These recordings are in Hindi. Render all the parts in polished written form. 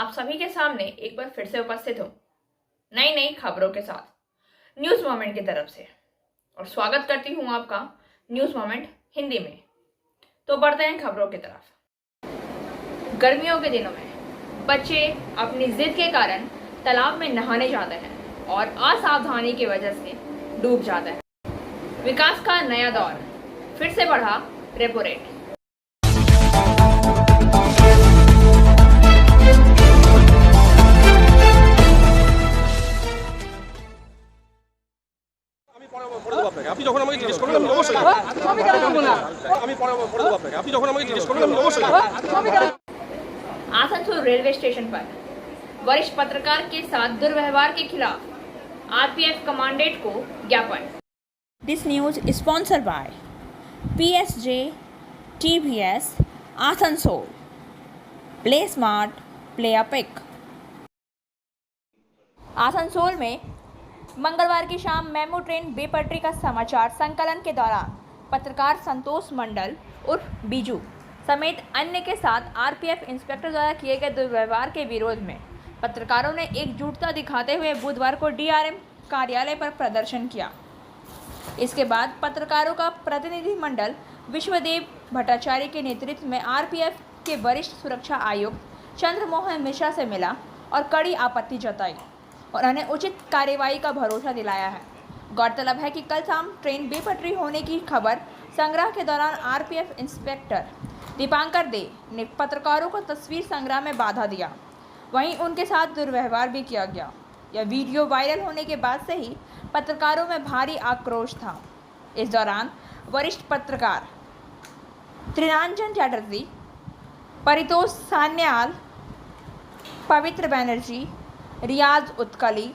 आप सभी के सामने एक बार फिर से उपस्थित हूँ नई नई खबरों के साथ न्यूज़ मोमेंट की तरफ से, और स्वागत करती हूँ आपका न्यूज़ मोमेंट हिंदी में। तो बढ़ते हैं खबरों की तरफ। गर्मियों के दिनों में बच्चे अपनी जिद के कारण तालाब में नहाने जाते हैं और असावधानी की वजह से डूब जाते हैं। विकास का नया दौर, फिर से बढ़ा रेपो रेट। আপনি যখন আমাকে জিজ্ঞেস করবেন আমি অবশ্যই আমি পরে দেব আপনাকে। আপনি যখন আমাকে জিজ্ঞেস করবেন আমি অবশ্যই। आसनसोल रेलवे स्टेशन पर वरिष्ठ पत्रकार के साथ दुर्व्यवहार के खिलाफ आरपीएफ कमांडेंट को ज्ञापन। This news is sponsored by PSG TVS Asansol. Play smart, play a pick. Asansol में मंगलवार की शाम मेमू ट्रेन बेपटरी का समाचार संकलन के दौरान पत्रकार संतोष मंडल उर्फ बीजू समेत अन्य के साथ आरपीएफ इंस्पेक्टर द्वारा किए गए दुर्व्यवहार के विरोध में पत्रकारों ने एकजुटता दिखाते हुए बुधवार को डीआरएम कार्यालय पर प्रदर्शन किया। इसके बाद पत्रकारों का प्रतिनिधिमंडल विश्वदेव भट्टाचार्य के नेतृत्व में आरपीएफ के वरिष्ठ सुरक्षा आयुक्त चंद्रमोहन मिश्रा से मिला और कड़ी आपत्ति जताई और उन्हें उचित कार्रवाई का भरोसा दिलाया है। गौरतलब है कि कल शाम ट्रेन बेपटरी होने की खबर संग्रह के दौरान आरपीएफ इंस्पेक्टर दीपांकर दे ने पत्रकारों को तस्वीर संग्रह में बाधा दिया, वहीं उनके साथ दुर्व्यवहार भी किया गया। यह वीडियो वायरल होने के बाद से ही पत्रकारों में भारी आक्रोश था। इस दौरान वरिष्ठ पत्रकार त्रिनांजन चैटर्जी, परितोष सान्याल, पवित्र बनर्जी, रियाज उत्कली,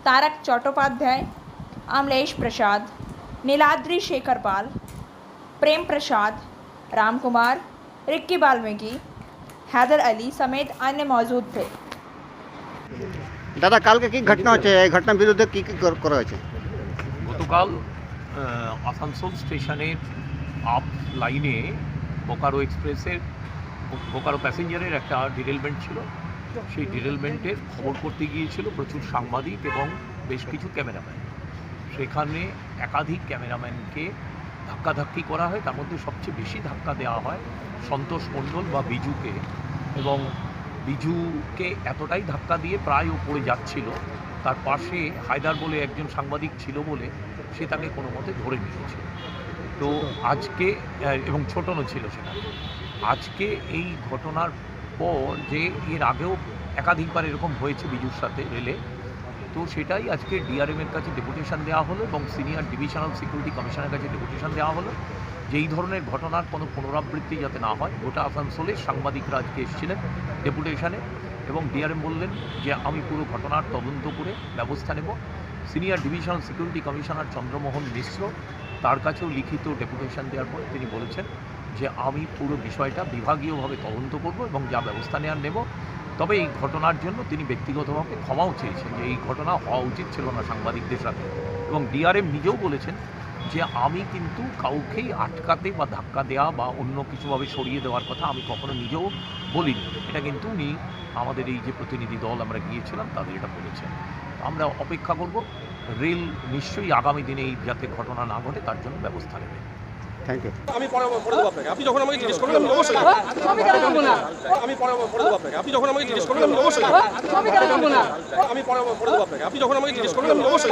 तारक चट्टोपाध्याय, अमलेश प्रसाद, नीलाद्री शेखरपाल, प्रेम प्रसाद, राम कुमार, रिक्की वाल्मीकि, हैदर अली समेत अन्य मौजूद थे। दादा কালকে কি ঘটনা হচ্ছে, এই ঘটনার বিরুদ্ধে কি কি করা হয়েছে? গতকাল আসানসোল স্টেশনের আপ লাইনে বোকারো এক্সপ্রেসের বোকারো প্যাসেঞ্জারের একটা ডিরেলমেন্ট ছিল। সেই ডিরেলমেন্টের খবর করতে গিয়েছিল প্রচুর সাংবাদিক এবং বেশ কিছু ক্যামেরাম্যান। সেখানে একাধিক ক্যামেরাম্যানকে ধাক্কাধাক্কি করা হয়। তার মধ্যে সবচেয়ে বেশি ধাক্কা দেওয়া হয় সন্তোষ মণ্ডল বা বিজুকে, এবং বিজুকে এতটাই ধাক্কা দিয়ে প্রায় ও পড়ে যাচ্ছিল। তার পাশে হায়দার বলে একজন সাংবাদিক ছিল বলে সে তাকে কোনো মতে ধরে নিয়েছিল। তো আজকে এবং ছোটনও ছিল সেখানে। আজকে এই ঘটনার পর যে এর আগেও একাধিকবার এরকম হয়েছে বিজুর সাথে রেলে, তো সেটাই আজকে ডিআরএমের কাছে ডেপুটেশন দেওয়া হলো এবং সিনিয়র ডিভিশনাল সিকিউরিটি কমিশনের কাছে ডেপুটেশন দেওয়া হলো যে এই ধরনের ঘটনার কোনো পুনরাবৃত্তি যাতে না হয়। গোটা আসানসোলের সাংবাদিকরা আজকে এসেছিলেন ডেপুটেশনে এবং ডিআরএম বললেন যে আমি পুরো ঘটনার তদন্ত করে ব্যবস্থা নেব। Senior divisional security commissioner Chandramohan Mishra তার কাছেও লিখিত ডেপুটেশন দেওয়ার পরে তিনি বলেছেন যে আমি পুরো বিষয়টা বিভাগীয়ভাবে তদন্ত করব এবং যা ব্যবস্থা নেওয়ার নেব। তবে এই ঘটনার জন্য তিনি ব্যক্তিগতভাবে ক্ষমাও চেয়েছেন যে এই ঘটনা হওয়া উচিত ছিল না সাংবাদিকদের সাথে, এবং ডিআরএম নিজেও বলেছেন যে আমি কিন্তু কাউকেই আটকাতে বা ধাক্কা দেওয়া বা অন্য কিছুভাবে সরিয়ে দেওয়ার কথা আমি কখনো নিজেও বলিনি। এটা কিন্তু উনি আমাদের এই যে প্রতিনিধি দল আমরা গিয়েছিলাম তাদের এটা বলেছেন। আমরা অপেক্ষা করব, রেল নিশ্চয়ই আগামী দিনে এই যাতে ঘটনা না ঘটে তার জন্য ব্যবস্থা নেবে। Thank you. আমি পরে দেব আপনাকে। আপনি যখন আমাকে জিজ্ঞেস করবেন আমি অবশ্যই আমি পরে দেব আপনাকে। আপনি যখন আমাকে জিজ্ঞেস করবেন আমি অবশ্যই আমি পরে দেব আপনাকে। আপনি যখন আমাকে জিজ্ঞেস করবেন আমি অবশ্যই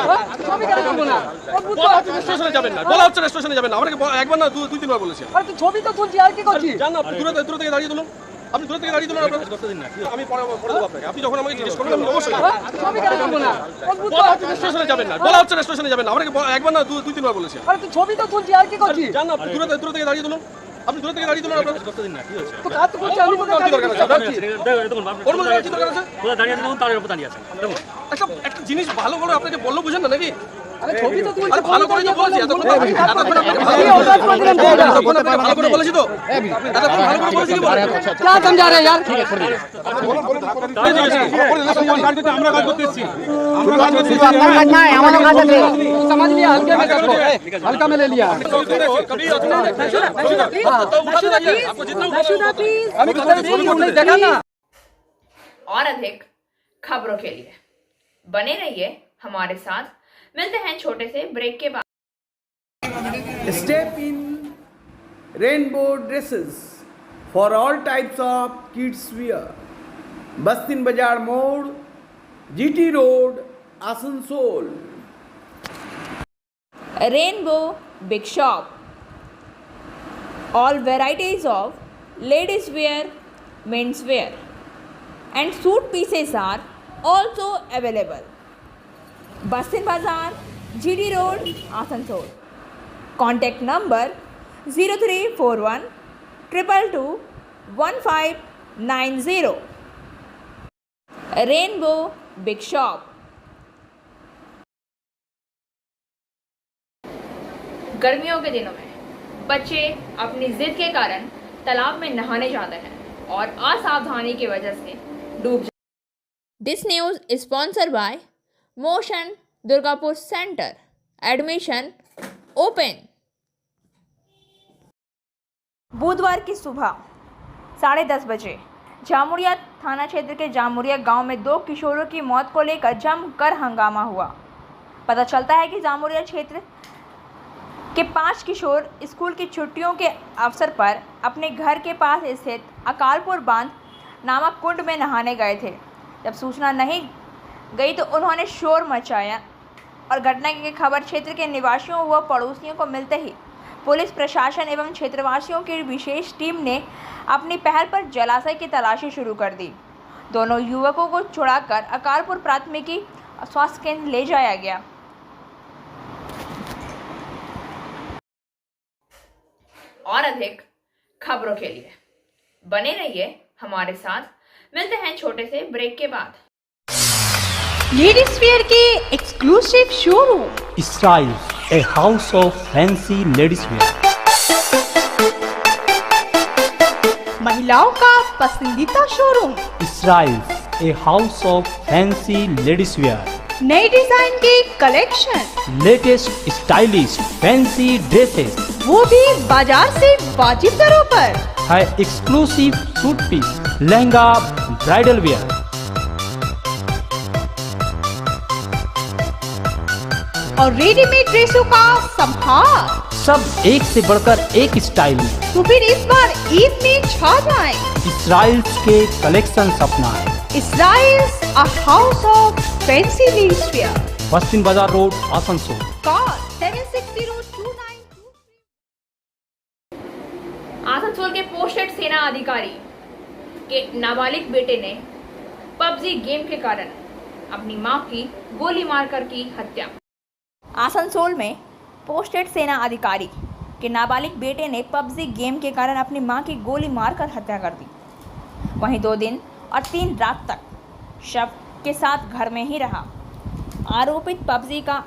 স্টেশনে যাবেন না, বলা হচ্ছে স্টেশনে যাবেন না। আমাকে একবার না দুই তিনবার বলেছেন। ছবি তো তুলছি, আর কি করছি? জান না, দূরে থেকে দাঁড়িয়ে তুলুন। আপনি দূরে থেকে দাঁড়িয়ে তুলুন, আপনার করতে দিন না। আমি পরে দেব আপনাকে। আপনি যখন আমাকে জিজ্ঞেস করবেন আমি অবশ্যই স্টেশনে যাবেন না, বলা হচ্ছে স্টেশনে যাবেন না। আমাকে একবার না দুই তিনবার বলেছেন। ছবি তো তুলছি, আর কি করছি? জান না, দূরে থেকে দাঁড়িয়ে তুলুন। আপনি দূরে থেকে দাঁড়িয়ে তুলুন, আপনার করতে দিন না। কি হচ্ছে? তো কাজ তো করছি আমি, কি দরকার আছে? ওর মধ্যে কি দরকার আছে? কোথায় দাঁড়িয়ে আছেন? তার উপর দাঁড়িয়ে আছেন। একটা জিনিস ভালো করে আপনাকে বললো, বুঝেন না নাকি? আরে ছবি তো তুলছি, আরে ভালো করে তো বলেছি, এতক্ষণ ভালো করে বলেছি তো, এতক্ষণ ভালো করে বলেছি কি বলে? क्या समझा रहे हैं यार? আমরা কাজ করতেছি, समझ लिया, हल्के में कर लो, हल्का में ले लिया। आपको जितना अभी कभी देखा ना। और अधिक खबरों के लिए बने रहिए हमारे साथ। मिलते हैं छोटे से ब्रेक के बाद। Step in rainbow dresses for all types of kids wear. Bastin Bazar Mode, GT Road, Asansol. Rainbow Big Shop. All varieties of ladies wear, men's wear, and suit pieces are also available. Bastin Bazar, GD Road, Asansol. Contact number 0341 222 1590. Rainbow Big Shop. गर्मियों के दिनों में बच्चे अपनी जिद के कारण तालाब में नहाने जाते हैं और असावधानी की वजह से डूब जाते हैं। This news is sponsored by Motion Durgapur Center. Admission open. बुधवार की सुबह 10:30 बजे जामुरिया थाना क्षेत्र के जामुरिया गांव में 2 किशोरों की मौत को लेकर जमकर हंगामा हुआ। पता चलता है कि जामुरिया क्षेत्र के 5 किशोर स्कूल की छुट्टियों के अवसर पर अपने घर के पास स्थित अकालपुर बांध नामक कुंड में नहाने गए थे। जब सूचना नहीं गई तो उन्होंने शोर मचाया और घटना की खबर क्षेत्र के निवासियों व पड़ोसियों को मिलते ही पुलिस प्रशासन एवं क्षेत्रवासियों की विशेष टीम ने अपनी पहल पर जलाशय की तलाशी शुरू कर दी। दोनों युवकों को छुड़ाकर अकालपुर प्राथमिकी स्वास्थ्य केंद्र ले जाया गया। और अधिक खबरों के लिए बने रहिए हमारे साथ। मिलते हैं छोटे से ब्रेक के बाद। लेडीज वेयर के exclusive showroom Style, a house of fancy ladies wear. महिलाओं का पसंदीदा showroom Style, a house of fancy ladies wear. नए डिजाइन के collection, Latest stylish fancy dresses. वो भी बाजार से वाजिब दरों पर। है exclusive suit piece, lehenga, bridal wear. और रेडीमेड ड्रेसों का संभार। सब एक से बढ़कर एक स्टाइल में। तो फिर इस बार ईद में छा जाएं। इसराइल्स के कलेक्शंस अपनाएं। Israil's a house of fancy ladies wear. Bastin Bazar road, Asansol. Call 760292। Asansol के पोस्टेड सेना अधिकारी के नाबालिग बेटे ने पबजी गेम के कारण अपनी मां की गोली मारकर की हत्या। आसनसोल में पोस्टेड सेना अधिकारी के नाबालिग बेटे ने पबजी गेम के कारण अपनी मां की गोली मारकर हत्या कर दी। वहीं 2 दिन और 3 रात तक शव के साथ घर में ही रहा। आरोपित पबजी का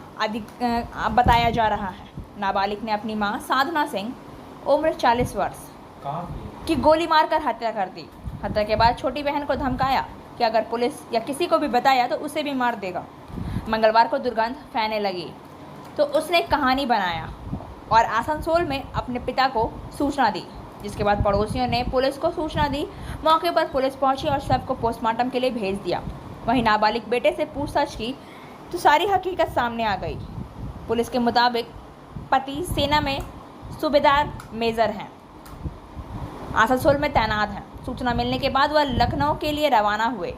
बताया जा रहा है। नाबालिग ने अपनी मां साधना सिंह उम्र 40 वर्ष की गोली मारकर हत्या कर दी। हत्या के बाद छोटी बहन को धमकाया कि अगर पुलिस या किसी को भी बताया तो उसे भी मार देगा। मंगलवार को दुर्गंध फैलने लगी तो उसने कहानी बनाया और आसनसोल में अपने पिता को सूचना दी, जिसके बाद पड़ोसियों ने पुलिस को सूचना दी। मौके पर पुलिस पहुंची और शव को पोस्टमार्टम के लिए भेज दिया। वहीं नाबालिग बेटे से पूछताछ की तो सारी हकीकत सामने आ गई। पुलिस के मुताबिक पति सेना में सूबेदार मेजर हैं, आसनसोल में तैनात हैं। सूचना मिलने के बाद वह लखनऊ के लिए रवाना हुए।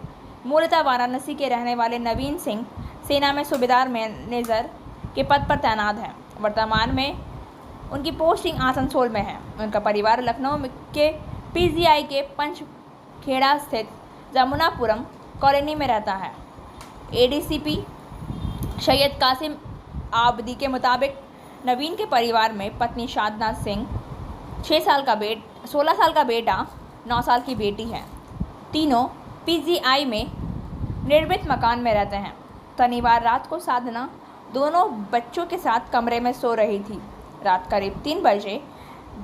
मूलतः वाराणसी के रहने वाले नवीन सिंह सेना में सूबेदार मैनेजर के पद पर तैनात हैं। वर्तमान में उनकी पोस्टिंग आसनसोल में है। उनका परिवार लखनऊ के पीजीआई के पंचखेड़ा स्थित जमुनापुरम कॉलोनी में रहता है। एडीसीपी सैयद कासिम आबदी के मुताबिक नवीन के परिवार में पत्नी साधना सिंह, 16 साल का बेटा, 9 साल की बेटी है। तीनों पीजीआई में निर्मित मकान में रहते हैं। शनिवार रात को साधना दोनों बच्चों के साथ कमरे में सो रही थी। रात करीब 3 बजे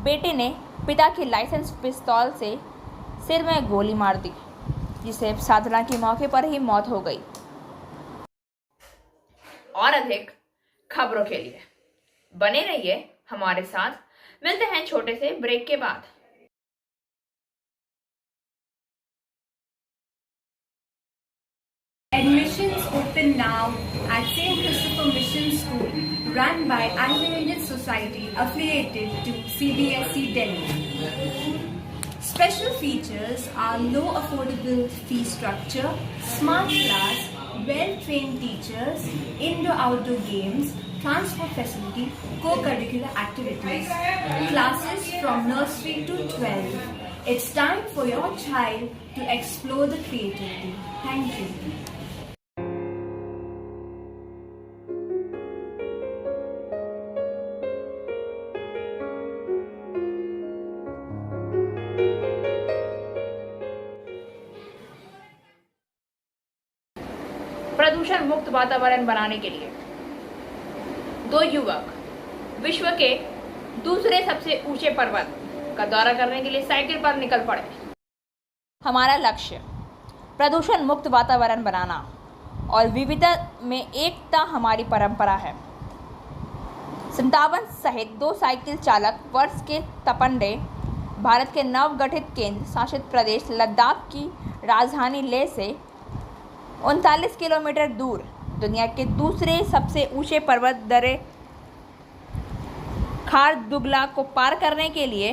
बेटे ने पिता की लाइसेंस पिस्तौल से सिर में गोली मार दी, जिससे साधना की मौके पर ही मौत हो गई। और अधिक खबरों के लिए बने रहिए हमारे साथ। मिलते हैं छोटे से ब्रेक के बाद। open now at St. Christopher Mission School, run by Unlimited Society affiliated to CBSE Delhi. Special features are low affordable fee structure, smart class, well-trained teachers, indoor-outdoor games, transport facility, co-curricular activities, classes from nursery to 12. It's time for your child to explore the creativity. Thank you. प्रदूषण मुक्त वातावरण बनाने के लिए 2 युवक विश्व के दूसरे सबसे ऊंचे पर्वत का दौरा करने के लिए साइकिल पर निकल पड़े। हमारा लक्ष्य प्रदूषण मुक्त वातावरण बनाना और विविधता में एकता हमारी परंपरा है। 57 सहित 2 साइकिल चालक वर्ष के तपंडे भारत के नवगठित केंद्र शासित प्रदेश लद्दाख की राजधानी लेह से 39 किलोमीटर दूर दुनिया के दूसरे सबसे ऊंचे पर्वत दर्रे खारदुगला को पार करने के लिए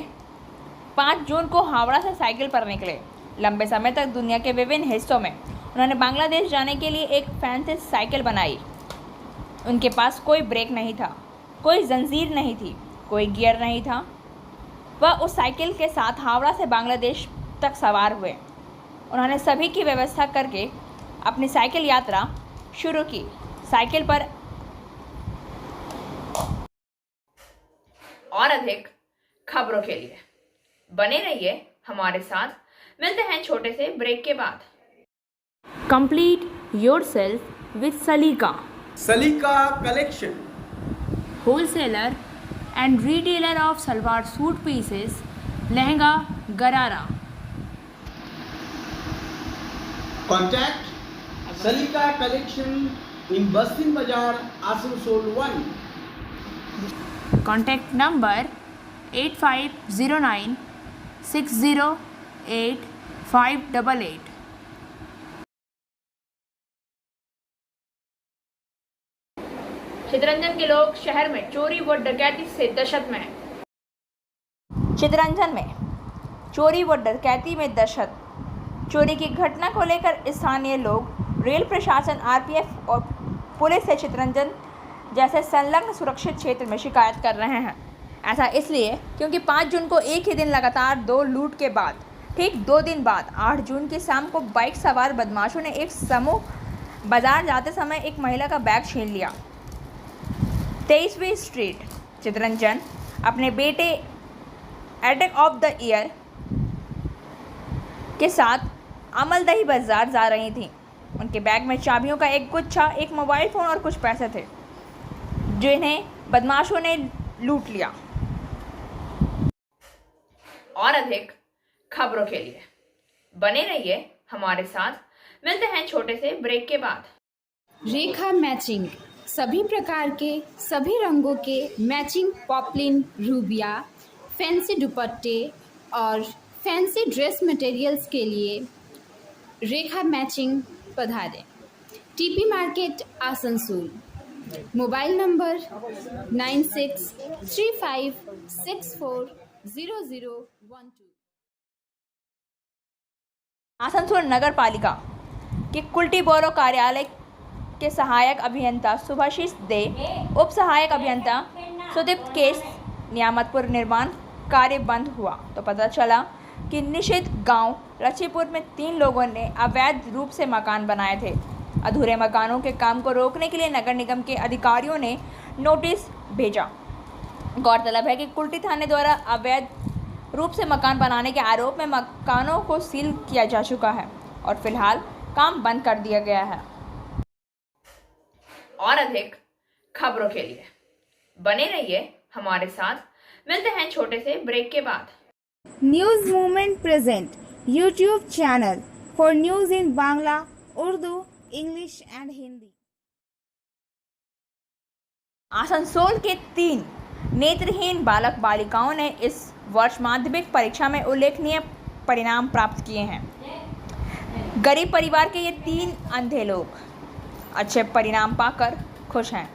5 जून को हावड़ा से साइकिल पर निकले। लंबे समय तक दुनिया के विभिन्न हिस्सों में उन्होंने बांग्लादेश जाने के लिए एक फैंसी साइकिल बनाई। उनके पास कोई ब्रेक नहीं था, कोई जंजीर नहीं थी, कोई गियर नहीं था। वह उस साइकिल के साथ हावड़ा से बांग्लादेश तक सवार हुए। उन्होंने सभी की व्यवस्था करके अपनी साइकिल यात्रा शुरू की। साइकिल पर और अधिक खबरों के लिए बने रहिए हमारे साथ। मिलते हैं छोटे से ब्रेक के बाद। Complete yourself with Salika. Salika Collection, wholesaler and retailer of salwar suit pieces, lehenga, gharara. Contact Salika Collection in Bastin Bazaar, Asansol 1. Contact number 8509 608 588। Chittaranjan के लोग शहर में चोरी व डकैती से दहशत में हैं। चितरंजन में चोरी व डकैती में दहशत। चोरी की घटना को लेकर स्थानीय लोग रेल प्रशासन, आरपीएफ और पुलिस से चितरंजन जैसे संलग्न सुरक्षित क्षेत्र में शिकायत कर रहे हैं। ऐसा इसलिए क्योंकि 5 जून को एक ही दिन लगातार 2 लूट के बाद ठीक 2 दिन बाद 8 जून की शाम को बाइक सवार बदमाशों ने एक समूह बाजार जाते समय एक महिला का बैग छीन लिया। 23वीं स्ट्रीट चितरंजन अपने बेटे एडेक ऑफ द ईयर के साथ अमलदही बाजार जा रही थी। उनके बैग में चाबियों का एक गुच्छा, एक मोबाइल फ़ोन और कुछ पैसे थे, जिन्हें बदमाशों ने लूट लिया। और अधिक खबरों के लिए बने रहिए हमारे साथ। मिलते हैं छोटे से ब्रेक के बाद। रेखा मैचिंग, सभी प्रकार के सभी रंगों के मैचिंग पॉपलिन, रूबिया, फैंसी दुपट्टे और फैंसी ड्रेस मटेरियल्स के लिए रेखा मैचिंग पधारें। TP market, Asansol. Mobile number 9635640012। Asansol नगर पालिका के कुल्टी बोरो कार्यालय के सहायक अभियंता सुभाषिष दे, उप सहायक अभियंता सुदीप्त केस नियामतपुर निर्माण कार्य बंद हुआ तो पता चला कि निषिद्ध गांव लच्छीपुर में 3 लोगों ने अवैध रूप से मकान बनाए थे। अधूरे मकानों के काम को रोकने के लिए नगर निगम के अधिकारियों ने नोटिस भेजा। गौरतलब है कि कुल्टी थाने द्वारा अवैध रूप से मकान बनाने के आरोप में मकानों को सील किया जा चुका है और फिलहाल काम बंद कर दिया गया है। और अधिक खबरों के लिए बने रहिए हमारे साथ। मिलते हैं छोटे से ब्रेक के बाद। News movement present YouTube channel for news in Bangla, Urdu, English and Hindi. Asansol के 3 नेत्रहीन बालक बालिकाओं ने इस वर्ष माध्यमिक परीक्षा में उल्लेखनीय परिणाम प्राप्त किए हैं। गरीब परिवार के ये 3 अंधे लोग अच्छे परिणाम पाकर खुश हैं।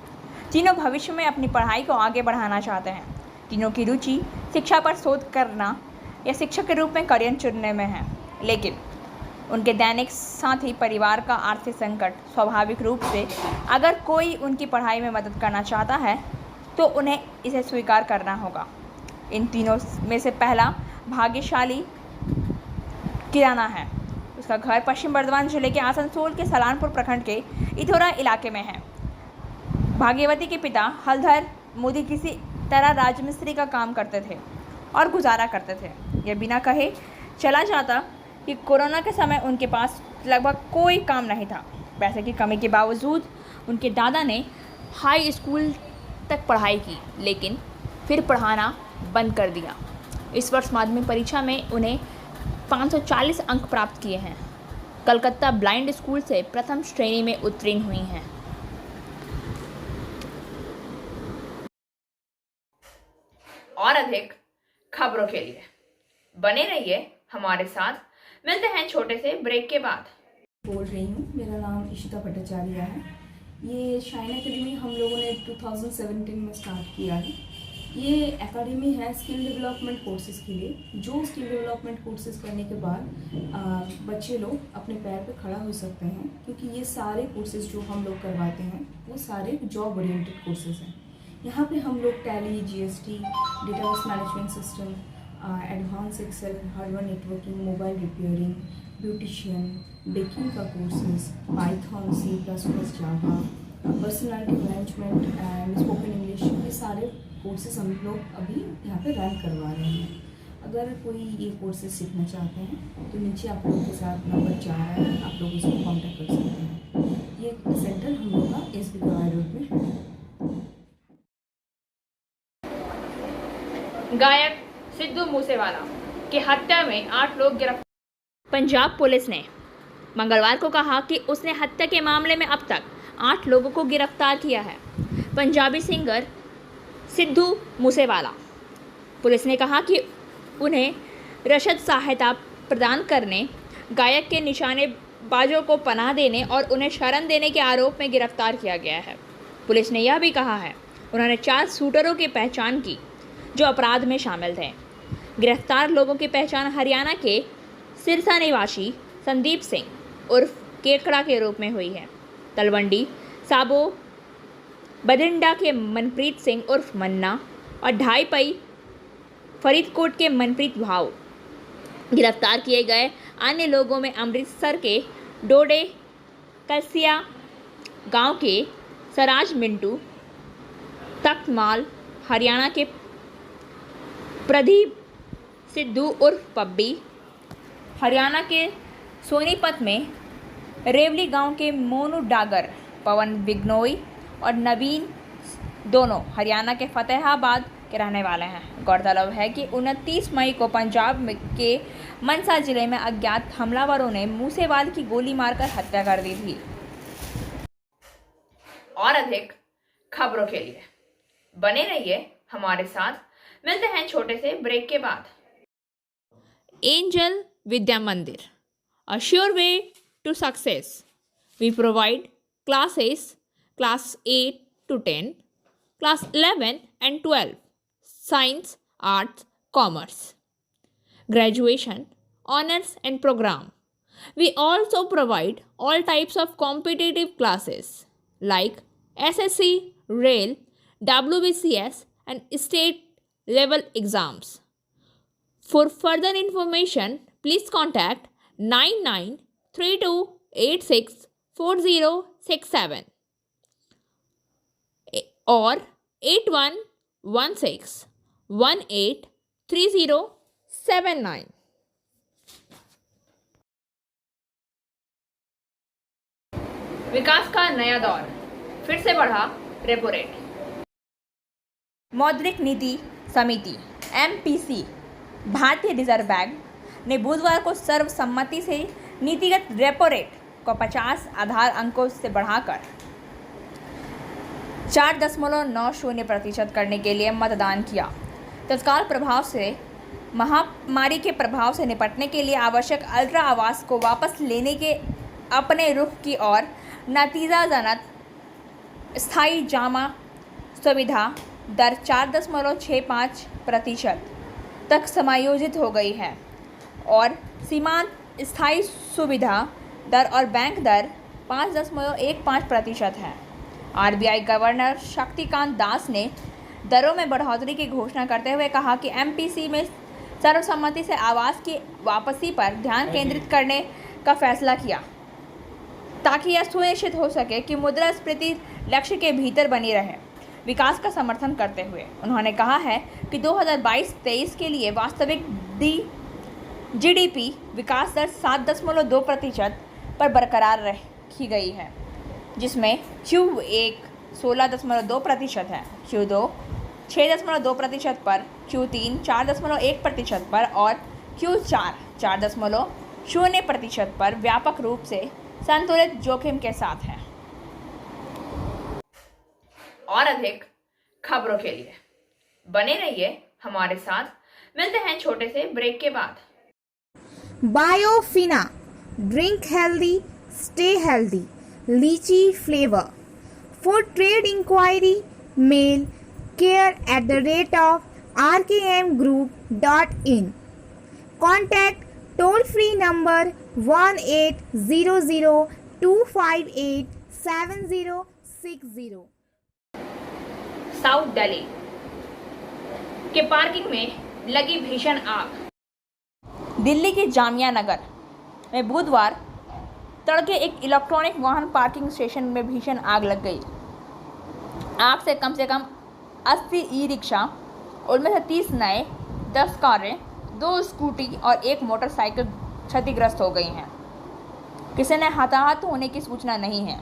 तीनों भविष्य में अपनी पढ़ाई को आगे बढ़ाना चाहते हैं। तीनों की रुचि शिक्षा पर शोध करना या शिक्षक के रूप में करियर चुनने में है, लेकिन उनके दैनिक साथ ही परिवार का आर्थिक संकट स्वाभाविक रूप से अगर कोई उनकी पढ़ाई में मदद करना चाहता है तो उन्हें इसे स्वीकार करना होगा। इन तीनों में से पहला भाग्यशाली किराना है। उसका घर पश्चिम बर्धमान जिले के आसनसोल के सलानपुर प्रखंड के इथोरा इलाके में है। भाग्यवती के पिता हलधर मोदी किसी तरह राजमिस्त्री का काम करते थे और गुजारा करते थे। यह बिना कहे चला जाता कि कोरोना के समय उनके पास लगभग कोई काम नहीं था। पैसे की कमी के बावजूद उनके दादा ने हाई स्कूल तक पढ़ाई की, लेकिन फिर पढ़ाना बंद कर दिया। इस वर्ष माध्यमिक परीक्षा में उन्हें 540 अंक प्राप्त किए हैं। कलकत्ता ब्लाइंड स्कूल से प्रथम श्रेणी में उत्तीर्ण हुई हैं। और अधिक खबरों के लिए बने रहिए हमारे साथ। मिलते हैं छोटे से ब्रेक के बाद। बोल रही हूँ, मेरा नाम इशिता भट्टाचार्य है। ये शाइन एकेडमी हम लोगों ने 2017 में स्टार्ट किया है। ये एकेडमी है स्किल डेवलपमेंट कोर्सेज़ के लिए, जो स्किल डेवलपमेंट कोर्सेज़ करने के बाद बच्चे लोग अपने पैर पे खड़ा हो सकते हैं, क्योंकि ये सारे कोर्सेज़ जो हम लोग करवाते हैं वो सारे जॉब ओरिएंटेड कोर्सेज़ हैं। यहाँ पे हम लोग Tally, GST, database management system, advance Excel, hardware networking, mobile repairing, beautician, baking का courses, Python, C++, Java, personality management and spoken English, ये सारे कोर्सेज हम लोग अभी यहाँ पे रन करवा रहे हैं। अगर कोई ये कोर्सेज सीखना चाहते हैं तो नीचे आप लोगों के साथ नंबर जा रहा है, आप लोग इसको कॉन्टैक्ट कर सकते हैं। ये सेंटर हम लोग का SB गवाई रोड में है। गायक सिद्धू मूसेवाला की हत्या में 8 लोग गिरफ्तार। पंजाब पुलिस ने मंगलवार को कहा कि उसने हत्या के मामले में अब तक 8 लोगों को गिरफ्तार किया है। पंजाबी सिंगर सिद्धू मूसेवाला, पुलिस ने कहा कि उन्हें रसद सहायता प्रदान करने, गायक के निशानेबाजों को पनाह देने और उन्हें शरण देने के आरोप में गिरफ्तार किया गया है। पुलिस ने यह भी कहा है उन्होंने 4 शूटरों की पहचान की जो अपराध में शामिल थे। गिरफ्तार लोगों की पहचान हरियाणा के सिरसा निवासी संदीप सिंह उर्फ केकड़ा के रूप में हुई है। तलवंडी साबो बदिंडा के मनप्रीत सिंह उर्फ मन्ना और ढाई पई फरीदकोट के मनप्रीत भाव। गिरफ्तार किए गए अन्य लोगों में अमृतसर के डोडे कलसिया गांव के सराज मिंटू, तख्तमाल हरियाणा के प्रदीप सिद्धू उर्फ पब्बी, हरियाणा के सोनीपत में रेवली गांव के मोनू डागर, पवन बिगनोई और नवीन दोनों हरियाणा के फतेहाबाद के रहने वाले हैं। गौरतलब है कि 29 मई को पंजाब के मनसा जिले में अज्ञात हमलावरों ने मूसेवाल की गोली मारकर हत्या कर दी थी। और अधिक खबरों के लिए बने रहिए हमारे साथ। मिलते हैं छोटे से ब्रेक के बाद। एंजल विद्या मंदिर, a sure way to success. We provide classes class 8 to 10, class 11 and 12, science, arts, commerce, graduation, honors and program. We also provide all types of competitive classes like SSC, Rail, WBCS and state level exams. For further information, please contact 9932864067 or 8116183079. विकास का नया दौर, फिर से बढ़ा रेपो रेट। मौद्रिक नीति समिति MPC भारतीय रिजर्व बैंक ने बुधवार को सर्वसम्मति से नीतिगत रेपो रेट को 50 आधार अंकों से बढ़ाकर 4.90% करने के लिए मतदान किया। तत्काल प्रभाव से महामारी के प्रभाव से निपटने के लिए आवश्यक अल्ट्रा आवास को वापस लेने के अपने रुख की ओर नतीजाजनक स्थायी जमा सुविधा दर 4.65% तक समायोजित हो गई है और सीमांत स्थायी सुविधा दर और बैंक दर 5.15% है। आरबीआई गवर्नर शक्तिकांत दास ने दरों में बढ़ोतरी की घोषणा करते हुए कहा कि एमपीसी में सर्वसम्मति से आवास की वापसी पर ध्यान केंद्रित करने का फैसला किया ताकि यह सुनिश्चित हो सके कि मुद्रास्फीति लक्ष्य के भीतर बनी रहे। विकास का समर्थन करते हुए उन्होंने कहा है कि 2022-23 के लिए वास्तविक जीडीपी विकास दर 7.2% पर बरकरार रखी गई है, जिसमें Q1 16.2% है, Q2 6.2% पर, Q3 4.1% पर और Q4 4.0% पर व्यापक रूप से संतुलित जोखिम के साथ है। और अधिक खबरों के लिए बने रहिए हमारे साथ। मिलते हैं छोटे से ब्रेक के बाद। Biofina, drink healthy, stay healthy. Lychee flavor. For trade inquiry, mail care@rkmgroup.in. Contact toll free number 1800-258-7060. South Delhi के पार्किंग में लगी भीषण आग। दिल्ली के जामिया नगर में बुधवार तड़के एक इलेक्ट्रॉनिक वाहन पार्किंग स्टेशन में भीषण आग लग गई। आग से कम 80 ई रिक्शा, उनमें से 30 नए, 10 कारें, 2 स्कूटी और 1 मोटरसाइकिल क्षतिग्रस्त हो गई हैं। किसी ने हताहत होने की सूचना नहीं है।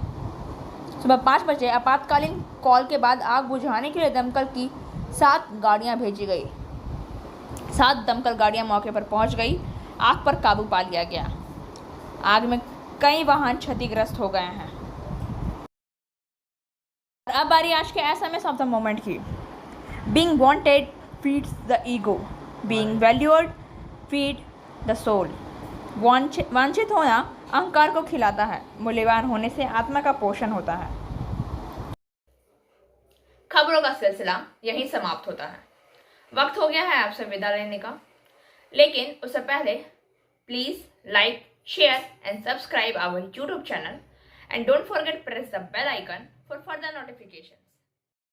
सुबह 5 बजे आपातकालीन कॉल के बाद आग बुझाने के लिए दमकल की 7 गाड़ियां भेजी गई। 7 दमकल गाड़ियां मौके पर पहुंच गई। आग पर काबू पा लिया गया। आग में कई वाहन क्षतिग्रस्त हो गए हैं। अब बारी आज के एसएमएस ऑफ द मोमेंट की। Being wanted feeds the ego, being valued feed the soul. वांछित होना अहंकार को खिलाता है, मूल्यवान होने से आत्मा का पोषण होता है। खबरों का सिलसिला यहीं समाप्त होता है। वक्त हो गया है आपसे विदा लेने का, लेकिन उससे पहले please like, share and subscribe our YouTube channel and don't forget press the bell icon for further notifications.